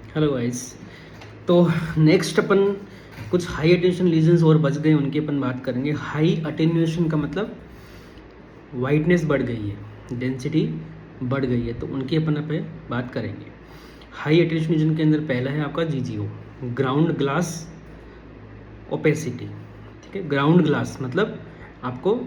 Hello guys. तो next अपन कुछ high attention lesions और बच गए, उनकी अपन बात करेंगे। हाई अटेन्यूएशन का मतलब वाइटनेस बढ़ गई है, डेंसिटी बढ़ गई है, तो उनकी अपन पे बात करेंगे। हाई अटेंशन लीजन के अंदर पहला है आपका जीजीओ, ग्राउंड ग्लास ओपेसिटी। ठीक है, ग्राउंड ग्लास मतलब आपको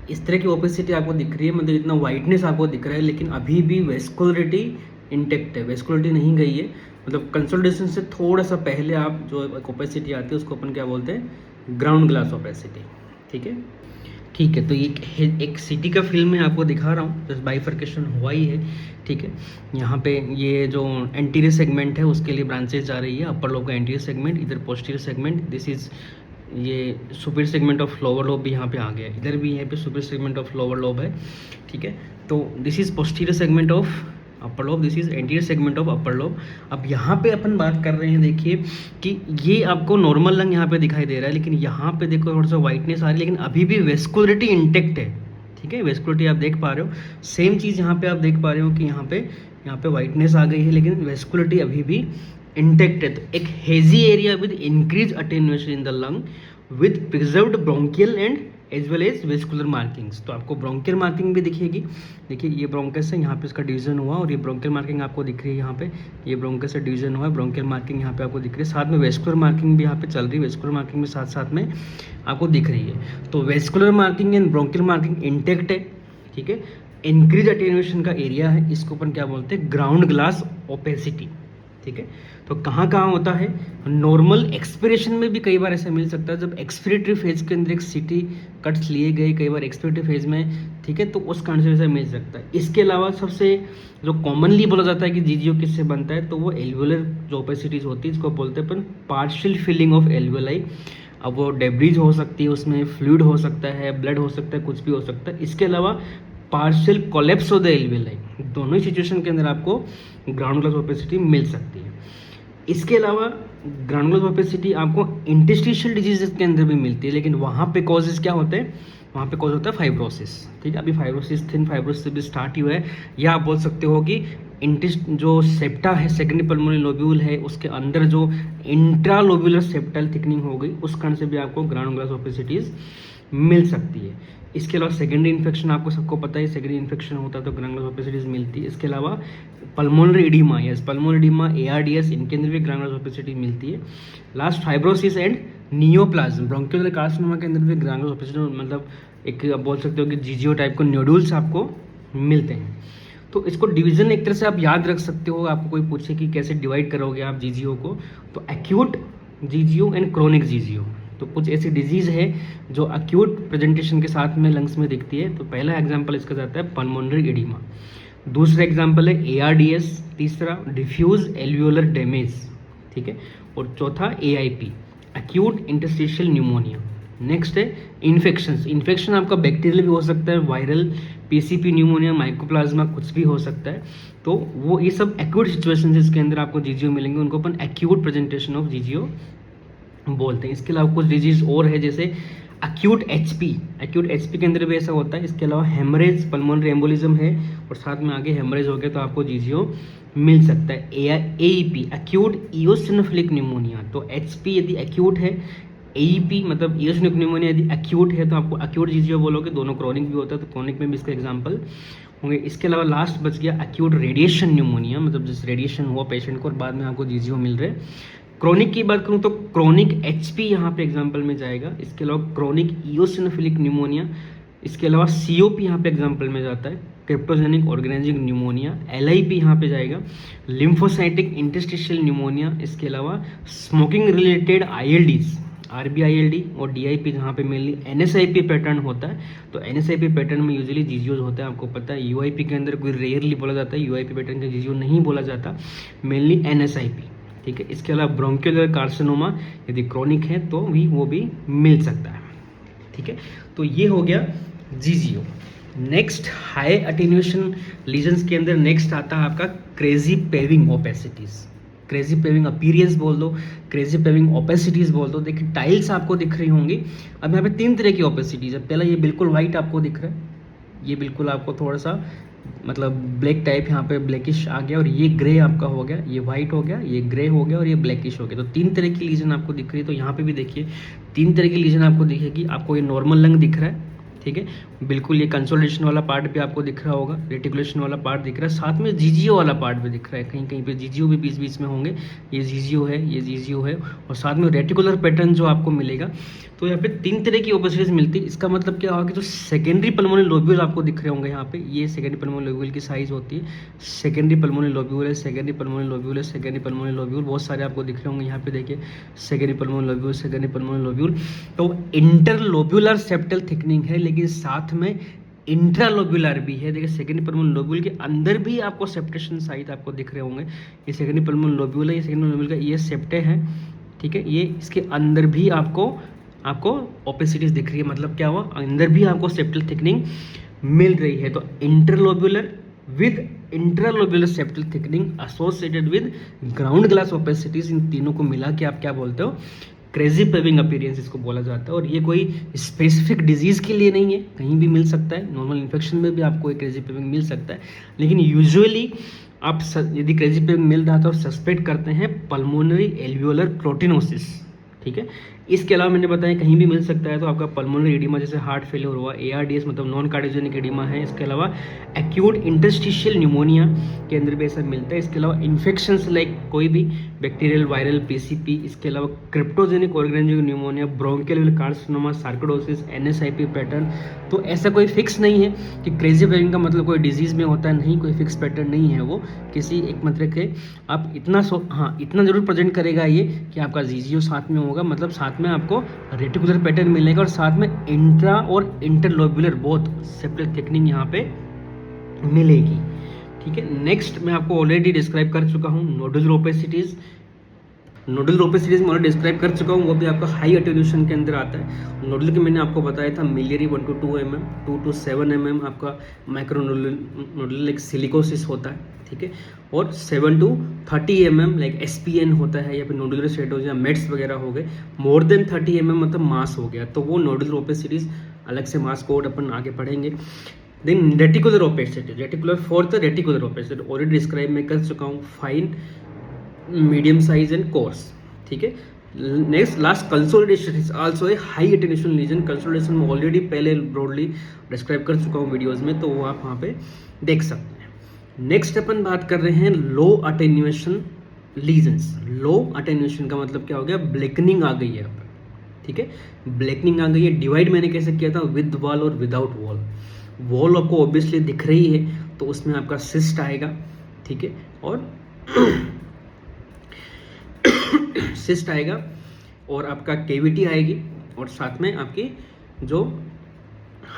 इस तरह की ओपेसिटी आपको दिख रही है, मतलब इतना वाइटनेस आपको दिख रहा है, लेकिन अभी भी वेस्कुलरिटी इंटेक्ट है, वेस्कुलरिटी नहीं गई है। मतलब कंसोलिडेशन से थोड़ा सा पहले आप जो ओपेसिटी आती है उसको अपन क्या बोलते हैं, ग्राउंड ग्लास ओपेसिटी। ठीक है, ठीक है। तो एक सिटी का फिल्म में आपको दिखा रहा हूँ, जस्ट बाइफर्केशन हुआ ही है। ठीक है, यहाँ पे ये जो एंटीरियर सेगमेंट है उसके लिए ब्रांचेज जा रही है। अपर लोब का एंटीरियर सेगमेंट, इधर पोस्टीरियर सेगमेंट, दिस इज ये super segment of lower lobe भी यहाँ पे आ गया, इधर भी यहाँ पे super segment of lower lobe है। ठीक है, तो this is posterior segment of upper lobe, this is anterior segment of upper lobe. अब यहाँ पे अपन बात कर रहे हैं, देखिए कि ये आपको नॉर्मल लंग यहाँ पे दिखाई दे रहा है, लेकिन यहाँ पे देखो थोड़ा सा वाइटनेस आ रही है, लेकिन अभी भी वेस्कुलरिटी इंटेक्ट है। ठीक है, वेस्कुलरिटी आप देख पा रहे हो। सेम चीज़ यहाँ पे आप देख पा रहे हो कि यहाँ पे वाइटनेस आ गई है, लेकिन वेस्कुलरिटी अभी भी इंटेक्ट है। तो एक hazy area with increase attenuation in the lung with preserved bronchial and as well as vascular markings. तो आपको ब्रोंकियल मार्किंग भी दिखेगी। देखिए ये ब्रोंकस है, यहाँ पे इसका डिवीजन हुआ और ये ब्रोंकियल मार्किंग आपको दिख रही है। यहाँ पे ये ब्रोंकस से डिवीजन हुआ है, ब्रोंकियल मार्किंग यहाँ पे आपको दिख रही है। साथ में वेस्कुलर मार्किंग भी यहाँ पे चल रही है, वेस्कुलर मार्किंग भी साथ साथ में आपको दिख रही है। तो vascular marking and bronchial marking intact है। ठीक है, इंक्रीज अटेन्यूएशन का एरिया है, इसको अपन क्या बोलते हैं, ग्राउंड ग्लास ओपेसिटी। ठीक है, तो कहाँ कहाँ होता है, नॉर्मल एक्सपिरेशन में भी कई बार ऐसा मिल सकता है, जब एक्सपिरेटरी फेज के अंदर एक सिटी कट्स लिए गए कई बार एक्सपिरेटरी फेज में। ठीक है, तो उस कारण से ऐसा मिल सकता है। इसके अलावा सबसे जो कॉमनली बोला जाता है कि जीजीओ किससे बनता है, तो वो एल्वुलर जो ओपेसिटीज होती है, इसको बोलते हैं अपन पार्शियल फिलिंग ऑफ एल्वुलाई। अब वो डेब्रीज हो सकती है, उसमें फ्लूइड हो सकता है, ब्लड हो सकता है, कुछ भी हो सकता है। इसके अलावा partial collapse of the alveoli, दोनों ही सिचुएशन के अंदर आपको ग्राउंड ग्लास ओपेसिटी मिल सकती है। इसके अलावा ग्राउंड ग्लास ओपेसिटी आपको इंटरस्टिशियल डिजीज के अंदर भी मिलती है, लेकिन वहाँ पे कॉजेज क्या होते हैं, वहाँ पे कॉज होता है फाइब्रोसिस। ठीक है, अभी फाइब्रोसिस थिन फाइब्रोसिस भी स्टार्ट ही हुआ है, या आप बोल सकते हो कि जो सेप्टा है, सेकेंडरी पल्मोनरी लोब्यूल है, उसके अंदर जो इंट्रालोब्यूलर सेप्टल थिकनिंग हो गई, उस कारण से भी आपको ग्राउंड ग्लास ओपेसिटीज मिल सकती है। इसके अलावा सेकेंडरी इन्फेक्शन आपको सबको पता है, सेकेंडरी इन्फेक्शन होता है तो ग्राउंड ग्लास ओपेसिटीज मिलती है। इसके अलावा pulmonary oedema, yes pulmonary oedema, ARDS, इनके अंदर भी ग्राउंड ग्लास ओपेसिटी मिलती है। Last fibrosis and neoplasm, bronchiolar carcinoma के अंदर भी ग्राउंड ग्लास ओपेसिटी, मतलब एक आप बोल सकते हो कि जीजीओ टाइप को नोड्यूल्स आपको मिलते हैं। तो इसको डिवीजन एक तरह से आप याद रख सकते हो। आपको कोई पूछे कि कैसे डिवाइड करोगे आप जीजीओ को, तो एक्यूट जीजीओ एंड क्रोनिक जीजीओ। तो कुछ ऐसी डिजीज़ है जो अक्यूट प्रेजेंटेशन के साथ में लंग्स में दिखती है, तो पहला एग्जांपल इसका जाता है पल्मोनरी एडिमा, दूसरा एग्जांपल है ARDS, तीसरा डिफ्यूज एल्वियोलर डैमेज। ठीक है, और चौथा AIP, acute interstitial pneumonia. Next है इन्फेक्शंस, इन्फेक्शन आपका बैक्टीरियल भी हो सकता है, वायरल, PCP न्यूमोनिया, माइकोप्लाज्मा, कुछ भी हो सकता है। तो वो ये सब एक्यूट सिचुएशन जिसके अंदर आपको जीजीओ मिलेंगे, उनको अपन एक्यूट प्रेजेंटेशन ऑफ जीजीओ बोलते हैं। इसके अलावा कुछ डिजीज और है, जैसे अक्यूट एचपी के अंदर भी ऐसा होता है। इसके अलावा हेमरेज, पल्मोनरी एम्बोलिज्म है और साथ में आगे हेमरेज हो गया तो आपको जीजीओ मिल सकता है। AEP, acute eosinophilic pneumonia. तो HP यदि अक्यूट है, AEP मतलब इओसिनोफिलिक न्यूमोनिया यदि अक्यूट है तो आपको अक्यूट जीजीओ बोलोगे। दोनों क्रॉनिक भी होता है, तो क्रॉनिक में भी इसका एग्जाम्पल होंगे। इसके अलावा लास्ट बच गया अक्यूट रेडिएशन न्यूमोनिया, मतलब जिस रेडिएशन हुआ पेशेंट को और बाद में आपको जीजीओ मिल रहे। क्रोनिक की बात करूं तो क्रोनिक HP यहाँ पे एग्जाम्पल में जाएगा। इसके अलावा क्रोनिक इओसिनोफिलिक न्यूमोनिया, इसके अलावा COP यहाँ पे एग्जाम्पल में जाता है, क्रिप्टोजेनिक ऑर्गेनाइजिंग न्यूमोनिया। LIP यहाँ पे जाएगा, लिम्फोसाइटिक इंटरस्टिशियल न्यूमोनिया। इसके अलावा स्मोकिंग रिलेटेड ILDs, RBILD और DIP जहाँ पे मेनली NSIP पैटर्न होता है। तो NSIP पैटर्न में यूजुअली जीजीओज होता है, आपको पता है। UIP के अंदर कोई रेयरली बोला जाता है, UIP पैटर्न का जीजीओ नहीं बोला जाता, मेनली NSIP। ठीक है, इसके अलावा ब्रोंकियोलर कार्सिनोमा यदि क्रॉनिक है तो भी वो भी मिल सकता है। ठीक है, तो ये हो गया GGO. Next high attenuation lesions के अंदर नेक्स्ट आता है आपका crazy paving opacities. Crazy paving appearance बोल दो, क्रेजी पेविंग ओपेसिटीज बोल दो। देखिए टाइल्स आपको दिख रही होंगी। अब यहाँ पे 3 तरह की ओपेसिटीज है। पहला ये बिल्कुल वाइट आपको दिख रहा है, ये बिल्कुल आपको थोड़ा सा मतलब ब्लैक टाइप यहाँ पे ब्लैकिश आ गया, और ये ग्रे आपका हो गया, ये वाइट हो गया, ये ग्रे हो गया और ये ब्लैकिश हो गया। तो 3 तरह की लीजन आपको दिख रही है। तो यहाँ पे भी देखिए 3 तरह की लीजन आपको दिखेगी। आपको ये नॉर्मल लंग दिख रहा है, ठीक है, बिल्कुल ये कंसोलिडेशन वाला पार्ट भी आपको दिख रहा होगा, रेटिकुलेशन वाला पार्ट दिख रहा है, साथ में जीजीओ वाला पार्ट भी दिख रहा है, कहीं कहीं पे जीजीओ भी बीच बीच में होंगे। ये जीजीओ है, ये जीजीओ है, और साथ में रेटिकुलर पैटर्न जो आपको मिलेगा। तो यहाँ पे 3 तरह की ओपेसिटीज मिलती है। इसका मतलब क्या होगा कि जो सेकेंडरी पल्मोनरी लोब्यूल आपको दिख रहे होंगे यहाँ पे, ये सेकेंडरी पल्मोनरी लोब्यूल की साइज होती है। सेकेंडरी पल्मोनरी लोब्यूल है, सेकेंडरी पल्मोनरी लोब्यूल है, सेकेंडरी पल्मोनरी लोब्यूल बहुत सारे आपको दिख रहे होंगे यहाँ पे। देखिए secondary pulmonary lobule, secondary pulmonary lobule. तो इंटरलोब्यूलर सेप्टल थिकनिंग है, लेकिन साथ में इंट्रालोब्यूलर भी है। देखिए सेकेंडरी पल्मोनरी लोब्यूल के अंदर भी आपको सेप्टेशन साइट आपको दिख रहे होंगे। ये सेकेंडरी पल्मोनरी लोब्यूल है, ये सेकेंडरी लोब्यूल का ये सेप्टे है, ठीक है। ये इसके अंदर भी आपको ओपेसिटीज दिख रही है। मतलब क्या हुआ, अंदर भी आपको सेप्टल थिकनिंग मिल रही है। तो interlobular with intralobular septal thickening associated with ground glass opacities, इन तीनों को मिला के आप क्या बोलते हो, क्रेजी पेविंग अपीयरेंस इसको बोला जाता है। और ये कोई स्पेसिफिक डिजीज के लिए नहीं है, कहीं भी मिल सकता है। नॉर्मल इन्फेक्शन में भी आपको एक क्रेजी पेविंग मिल सकता है, लेकिन यूजुअली आप यदि क्रेजी पेविंग मिल रहा है तो सस्पेक्ट करते हैं पल्मोनरी एल्वियोलर प्रोटीनोसिस, ठीक है। इसके अलावा मैंने बताया कहीं भी मिल सकता है। तो आपका पल्मोनरी एडिमा जैसे हार्ट फेलियर हुआ, ARDS मतलब नॉन कार्डियोजेनिक एडिमा है। इसके अलावा एक्यूट इंटरस्टिशियल न्यूमोनिया के अंदर भी ऐसा मिलता है। इसके अलावा इन्फेक्शंस लाइक कोई भी बैक्टीरियल, वायरल, PCP, इसके अलावा cryptogenic organic pneumonia, bronchial carcinoma, sarcoidosis, NSIP pattern. तो ऐसा कोई फिक्स नहीं है कि क्रेजी पेविंग का मतलब कोई डिजीज में होता है, नहीं, कोई फिक्स पैटर्न नहीं है वो किसी एक मतलब के। आप इतना जरूर प्रेजेंट करेगा ये कि आपका जीजीओ साथ में होगा, मतलब साथ में आपको रेटिकुलर पैटर्न मिलेगा, और साथ में इंट्रा और इंटरलोब्यूलर बोथ सेप्टल थिकनिंग यहाँ पे मिलेगी, ठीक है। नेक्स्ट मैं आपको ऑलरेडी डिस्क्राइब कर चुका हूँ नोडुलर ओपेसिटीज। नोडुलर ओपेसिटीज में ऑलरेडी डिस्क्राइब कर चुका हूँ, वो भी आपका हाई अटेन्यूएशन के अंदर आता है। नोडुलर के मैंने आपको बताया था miliary 1 to 2 mm, 2 to 7 mm आपका माइक्रोनोडुलर लाइक सिलिकोसिस होता है, ठीक है। और 7 to 30 mm लाइक SPN होता है, या फिर नोडुलर स्टेटोज या मेट्स वगैरह हो गए। मोर देन 30 mm मतलब मास हो गया, तो वो नोडुलर ओपेसिटीज अलग से मास कोड अपन आगे पढ़ेंगे। Then reticular opacity, reticular fourth reticular opacity already describe मैं कर चुका हूँ, fine, medium size and coarse, ठीक है। Next last consolidation is also a high attenuation lesion. Consolidation में ऑलरेडी पहले ब्रॉडली डिस्क्राइब कर चुका हूँ वीडियोस में, तो वो आप वहाँ पे देख सकते हैं। नेक्स्ट अपन बात कर रहे हैं लो अटेन्यूएशन लीजन्स। लो अटेन्यूएशन का मतलब क्या हो गया, ब्लैकनिंग आ गई है यहाँ पर, ठीक है, ब्लैकनिंग आ गई है। डिवाइड मैंने कैसे किया था, विद वॉल और विदाउट वॉल। वॉल आपको ऑब्वियसली दिख रही है, तो उसमें आपका सिस्ट आएगा, ठीक है, और सिस्ट आएगा, और आपका केविटी आएगी, और साथ में आपकी जो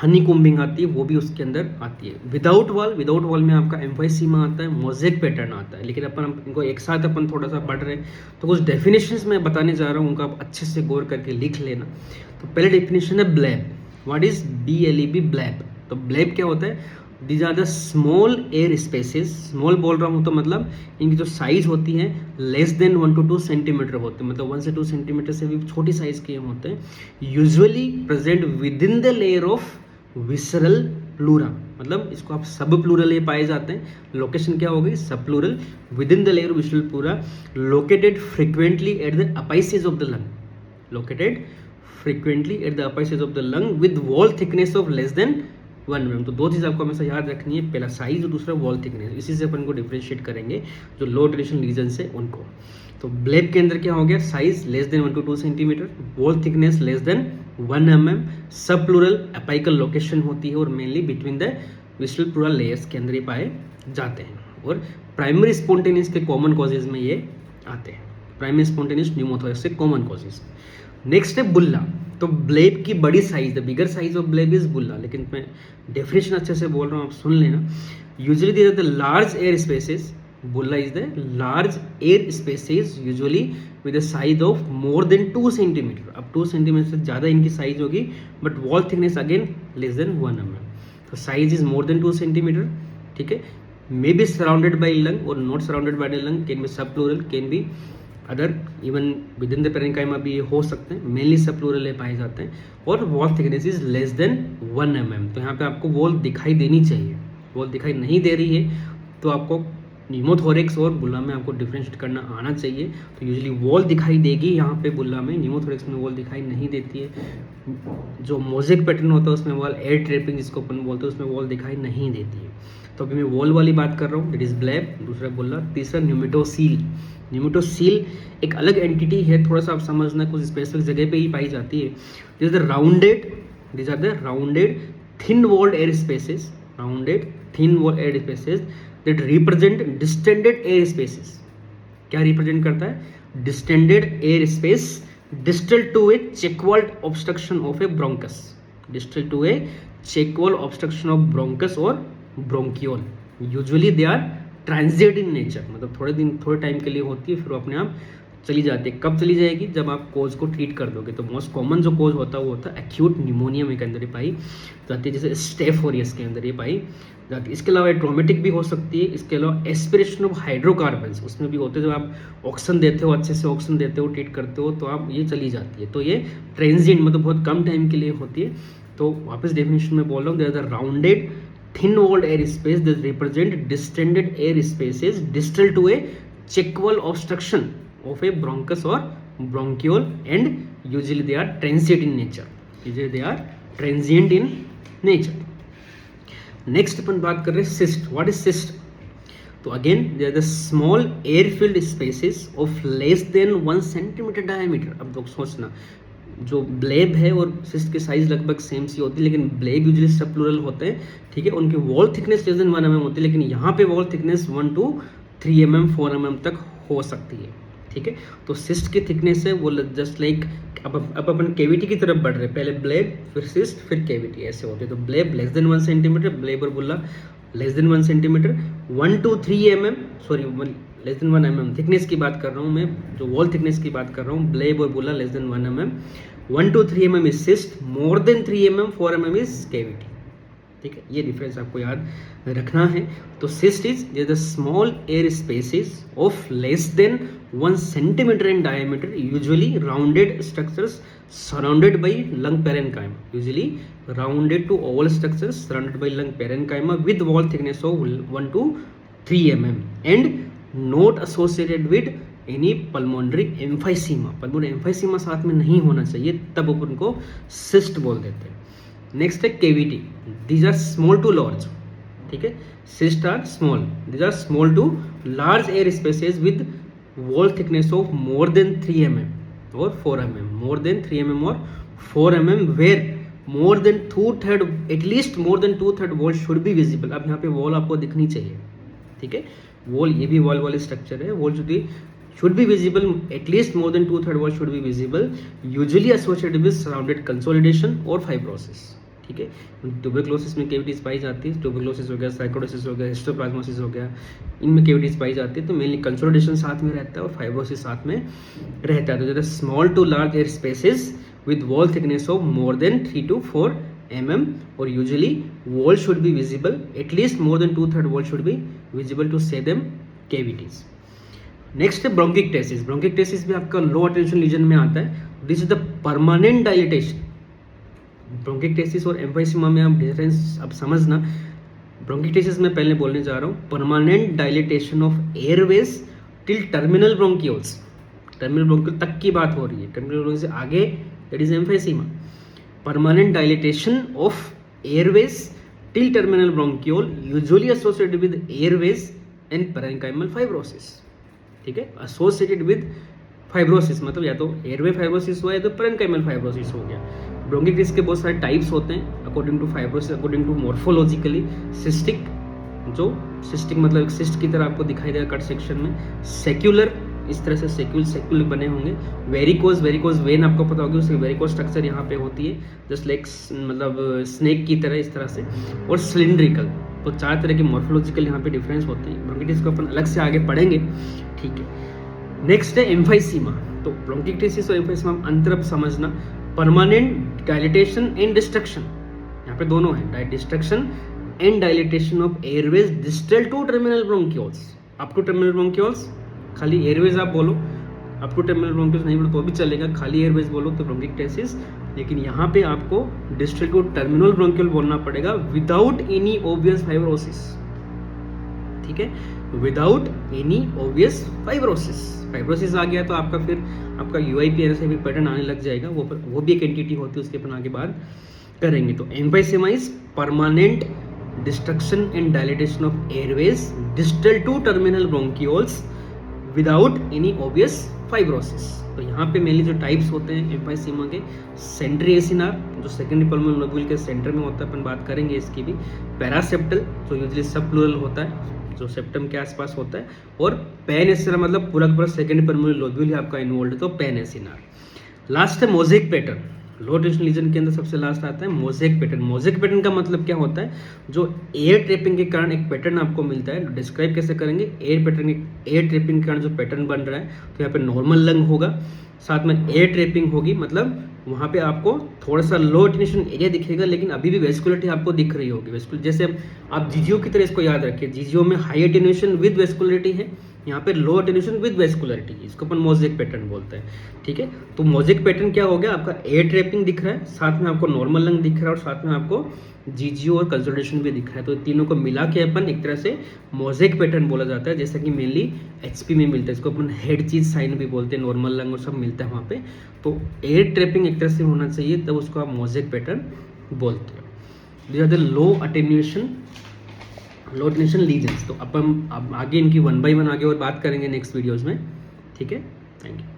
हनी कोम्बिंग आती है वो भी उसके अंदर आती है। विदाउट वॉल में आपका एम्फाइसीमा आता है, मोज़ेक पैटर्न आता है। लेकिन अपन इनको एक साथ अपन थोड़ा सा पढ़ रहे हैं, तो कुछ डेफिनेशंस मैं बताने जा रहा हूँ, उनको आप अच्छे से गौर करके लिख लेना। तो पहले डेफिनेशन है bleb. What is BLEB, bleb. तो ब्लैब क्या होता है, these are the small air spaces. Small बोल रहा हूँ तो मतलब इनकी जो साइज होती है लेस देन 1 to 2 सेंटीमीटर होते हैं, मतलब 1 से 2 सेंटीमीटर से भी छोटी साइज के होते हैं। Usually present with in the layer of visceral pleura, मतलब इसको आप सब प्लूरल ये पाए जाते हैं। लोकेशन क्या होगी, subpleural within the layer of visceral pleura, located frequently at the apices of the lung, located frequently at the apices of the lung with wall thickness of less than 1 mm। तो दो चीज़ आपको हमेशा याद रखनी है, पहला size और दूसरा वॉल थिकनेस। इसी से अपन को डिफरेंशिएट करेंगे जो लो अटेन्यूएशन लीजन से उनको। तो ब्लैब के अंदर क्या हो गया, size less than 1 to 2 centimetre, wall thickness less than 1 mm, subpleural apical location होती है, और mainly between the visceral pleural layers के अंदर ये पाए जाते हैं, और प्राइमरी स्पॉन्टेनियस के कॉमन कॉजेज में ये आते हैं। प्राइमरी स्पॉन्टेनियस न्यूमोथोरैक्स से कॉमन कॉजेज। नेक्स्ट है बुल्ला। तो ब्लेब की बड़ी size, the bigger size of bleb is bulla. लेकिन मैं डेफिनेशन अच्छे से बोल रहा हूँ, आप सुन लेना। Usually they are the large air spaces, bulla is the large air spaces usually with the size of more than 2 centimetre. अब 2 सेंटीमीटर से ज़्यादा इनकी साइज होगी, but wall thickness again less than 1 mm। तो size is more than 2 centimetre, ठीक है। May be surrounded by lung और not surrounded by the lung, can be subpleural, can be other, even with in the parenchyma भी हो सकते हैं, mainly सब plural पाए जाते हैं। और wall thickness is less than 1 mm। तो यहाँ पे आपको वॉल दिखाई देनी चाहिए, वॉल दिखाई नहीं दे रही है तो आपको न्यूमोथोरेक्स और बुल्ला में आपको डिफरेंशिएट करना आना चाहिए। तो यूजुअली वॉल दिखाई देगी यहाँ पे बुल्ला में, न्यूमोथोरेक्स में वॉल दिखाई नहीं देती है। जो मोज़ेक पैटर्न होता है उसमें वॉल, एयर ट्रैपिंग जिसको अपन बोलते हैं, उसमें वॉल दिखाई नहीं देती है। तो अभी मैं वॉल वाली बात कर रहा हूँ, दैट इज ब्लैब, दूसरा बुल्ला, तीसरा न्यूमेटोसील। न्यूमेटोसील एक अलग एंटिटी है, थोड़ा सा आप समझना, कुछ स्पेसिफिक जगह पे ही पाई जाती है। This are the rounded thin walled air spaces, rounded thin wall air spaces that represent distended air spaces. क्या रिप्रेजेंट करता है? Distended air space distal to a check walled obstruction of a bronchus, distal to a check wall obstruction of bronchus और bronchiole. Usually they are transient in nature, मतलब थोड़े time के लिए होती है, फिर वो अपने आप चली जाती है। कब चली जाएगी? जब आप कोज को ट्रीट कर दोगे। तो मोस्ट कॉमन जो कोज होता है वो होता है एक्यूट न्यूमोनिया में के अंदर ही पाई जाती है, जैसे स्टेफ ऑरियस के अंदर ये पाई जाती है। इसके अलावा ट्रोमेटिक भी हो सकती है। इसके अलावा एस्पिरेशन ऑफ हाइड्रोकार्बन्स उसमें भी होते हैं, जब आप ऑक्सीजन देते हो, अच्छे से ऑक्सीजन देते हो, ट्रीट करते हो, तो आप ये चली जाती है। तो ये ट्रांजिएंट, मतलब बहुत कम टाइम के लिए होती है। तो वापस डेफिनेशन में बोल रहा हूँ, they are the rounded thin walled air space that represent distended air spaces distal to a check wall obstruction of a bronchus or bronchiole, and usually they are transient in nature. Usually they are transient in nature. Next अपन बात कर रहे हैं cyst. What is cyst? तो again they are the small air filled spaces of less than 1 centimeter diameter. अब लोग सोचना, जो ब्लेब है और सिस्ट की साइज लगभग सेम सी होती है, लेकिन ब्लेब यूजुअली सब प्लूरल होते हैं, ठीक है। उनकी wall thickness less than 1 mm होती है, लेकिन यहाँ पे wall thickness 1 to 3 mm 4 mm तक हो सकती है, ठीक है। तो सिस्ट की थिकनेस है वो जस्ट लाइक अब अपन केविटी की तरफ बढ़ रहे हैं, पहले ब्लेब फिर सिस्ट फिर केविटी, ऐसे होते हैं। तो bleb less than 1 centimeter, bleb और bulla less than 1 centimeter, 1 to 3 mm, sorry less than 1 mm thickness की बात कर रहा हूँ मैं, जो वॉल थिकनेस की बात कर रहा हूँ। ब्लेब और bulla less than 1 mm, 1 to 3 mm is cyst, more than 3 mm 4 mm is cavity, ठीक है। ये डिफरेंस आपको याद रखना है। तो cyst is the small air spaces of less than 1 centimeter in diameter, usually rounded structures surrounded by lung parenchyma, usually rounded to oval structures surrounded by lung parenchyma with wall thickness of 1 to 3 mm and not associated with any pulmonary emphysema. Pulmonary emphysema साथ में नहीं होना चाहिए, तब अपन को cyst बोल देते हैं। नेक्स्ट है cavity, these are small to large, ठीक है। Cyst are small, these are small to large air spaces with wall thickness of more than 3 mm और 4 mm, मोर देन 3 mm और 4 mm, where more than 2/3, at least more than 2/3 wall should be visible. अब यहाँ पे wall आपको दिखनी चाहिए, ठीक है। वॉल, ये भी वॉल वाले स्ट्रक्चर है, wall should be visible, at least more than 2/3 wall should be visible, usually associated with surrounded consolidation or fibrosis, ठीक है। ट्यूबरक्लोसिस में केविटीज पाई जाती है, ट्यूबरक्लोसिस हो गया, साइकोडोसिस हो गया, हिस्टोप्लाज्मोसिस हो गया, इनमें केविटीज पाई जाती है। तो मेनली कंसोलिडेशन साथ में रहता है और फाइब्रोसिस साथ में रहता है। तो जैसे small to large air spaces with wall thickness of more than 3 to 4 mm, और usually wall should be visible, at least more than 2/3 wall should be visible to say them cavities. Next है bronchiectasis. ब्रोंकिक्टेसिस भी आपका लो attention legion में आता है। This is the permanent dilatation. Bronchiectasis और emphysema में आप डिफरेंस अब समझना। ब्रोंकिक्टेसिस में पहले बोलने जा रहा हूँ, permanent dilatation of Airways till terminal bronchioles. Terminal bronchiole तक की बात हो रही है, टर्मिनल ब्रोंकियोल से आगे that is emphysema. Permanent dilatation of Airways till terminal bronchiole, usually associated with Airways and parenchymal fibrosis, ठीक है। एसोसिएटेड विद फाइब्रोसिस मतलब या तो एयरवे फाइब्रोसिस हुआ या तो पैरेन्काइमल फाइब्रोसिस हो गया। ब्रोंकिटिस के बहुत सारे टाइप्स होते हैं according to fibrosis, according to morphologically. Cystic, जो सिस्टिक मतलब सिस्ट की तरह आपको दिखाई देगा कट सेक्शन में। सेक्युलर, इस तरह से सेक्युल बने होंगे। वेरिकोज वेन आपको पता होगी, उसकी वेरिकोज स्ट्रक्चर यहाँ पे होती है जस्ट लाइक मतलब स्नेक की तरह, इस तरह से। और सिलिंड्रिकल, तो 4 तरह के मॉर्फोलॉजिकल यहाँ पे डिफरेंस होते हैं। ब्रोंकिटिस को अपन अलग से आगे पढ़ेंगे, ठीक है। नेक्स्ट है एम्फाइसीमा। तो ब्रोंकिटिस और एम्फाइसीमा अंतर समझना। परमानेंट डायलिटेशन एंड डिस्ट्रक्शन, यहाँ पे दोनों है, destruction and dilatation of airways distal to terminal bronchioles, up to terminal bronchioles. खाली एयरवेज आप बोलो, अप टू टर्मिनल ब्रोंकियल्स नहीं बोलो तो भी चलेगा, खाली एयरवेज बोलो तो ब्रोंकिक्टेसिस, लेकिन यहाँ पे आपको डिस्टल टू टर्मिनल ब्रोंकियल बोलना पड़ेगा विदाउट एनी ऑब्वियस फाइब्रोसिस, ठीक है, without any obvious fibrosis. Fibrosis आ गया तो आपका फिर आपका UIP से भी पैटर्न आने लग जाएगा, वो भी एक एंटिटी होती है, उसके अपन आगे बात करेंगे। तो emphysema is permanent destruction and dilatation of airways distal to terminal bronchioles without any obvious fibrosis. तो यहाँ पे मेनली जो टाइप्स होते हैं एम्फाइसेमा के, सेंट्री एसिनार जो सेकेंडरी पल्मोनल लोब्यूल के सेंटर में होता है, अपन बात करेंगे इसकी भी, पैरासेप्टल जो यूजुअली सब प्लूरल होता है जो सेप्टम के आसपास होता है, और पैन एसिनार मतलब पूरा का पूरा सेकेंडरी पल्मोनल लोब्यूल ही आपका इन्वॉल्व है, तो पैन एसिनार। लास्ट है मोज़ेक पैटर्न, लो टेंशन लीजन के अंदर सबसे लास्ट आता है मोज़ेक पैटर्न। मोज़ेक पैटर्न का मतलब क्या होता है, जो एयर ट्रैपिंग के कारण एक पैटर्न आपको मिलता है, डिस्क्राइब कैसे करेंगे, एयर ट्रैपिंग के कारण जो पैटर्न बन रहा है, तो यहाँ पे नॉर्मल लंग होगा, साथ में एयर ट्रैपिंग होगी, मतलब वहाँ पे आपको थोड़ा सा लो अटेन्यूएशन एरिया दिखेगा, लेकिन अभी भी वेस्कुलरिटी आपको दिख रही होगी। जैसे आप जीजीओ की तरह इसको याद रखिए, जीजीओ में हाई अटेन्यूएशन विद वेस्कुलरिटी है, यहाँ पे लो अटेन्यूएशन विद वेस्कुलरिटी, इसको अपन मोज़ेक पैटर्न बोलते हैं, ठीक है। तो मोज़ेक पैटर्न क्या हो गया, आपका एयर ट्रैपिंग दिख रहा है, साथ में आपको नॉर्मल लंग दिख रहा है, और साथ में आपको जीजीओ और कंसोलिडेशन भी दिख रहा है। तो तीनों को मिला के अपन एक तरह से मोज़ेक पैटर्न बोला जाता है, जैसा कि मेनली एचपी में मिलता है, इसको अपन हेड चीज साइन भी बोलते हैं, नॉर्मल लंग और सब मिलता है वहाँ पे। तो एयर ट्रैपिंग एक तरह से होना चाहिए, तब उसको आप मोज़ेक पैटर्न बोलते हैं। These are the low attenuation lesions. तो अपन अब आगे इनकी 1 by 1 आगे और बात करेंगे नेक्स्ट वीडियोज़ में, ठीक है। Thank you.